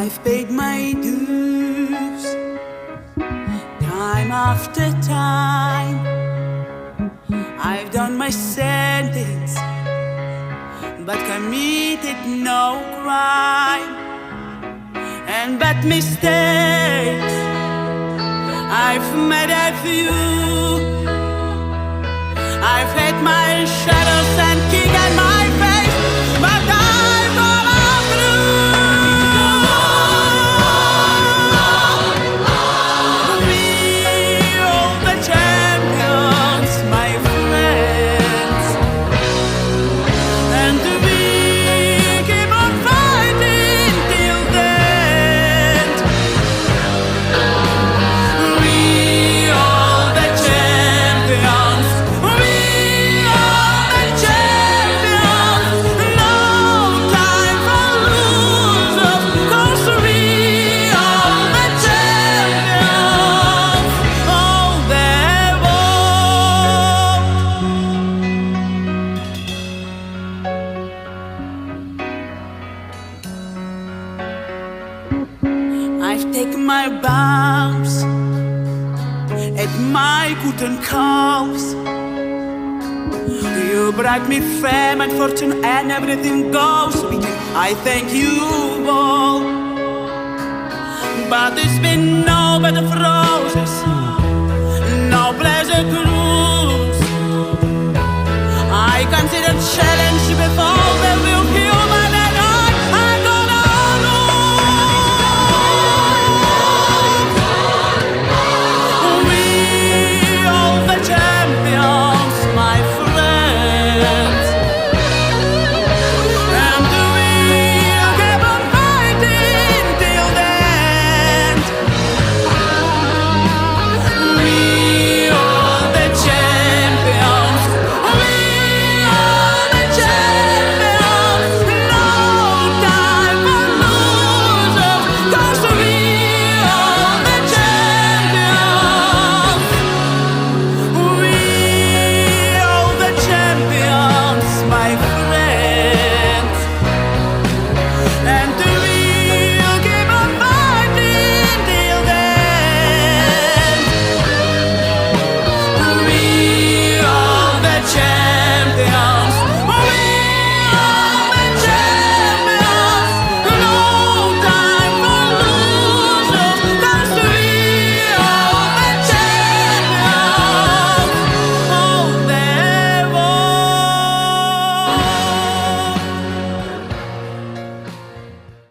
I've paid my dues time after time. I've done my sentence but committed no crime. And bad mistakes I've made a few. I've had my shadows and king at my face, but I've gone through. We all the champions, my friends, and we keep on fighting till the end. We all the champions. I've taken my bows at my good and cause. You brought me fame and fortune and everything goes. I thank you all, but there's been no bed of roses, no pleasure cruise.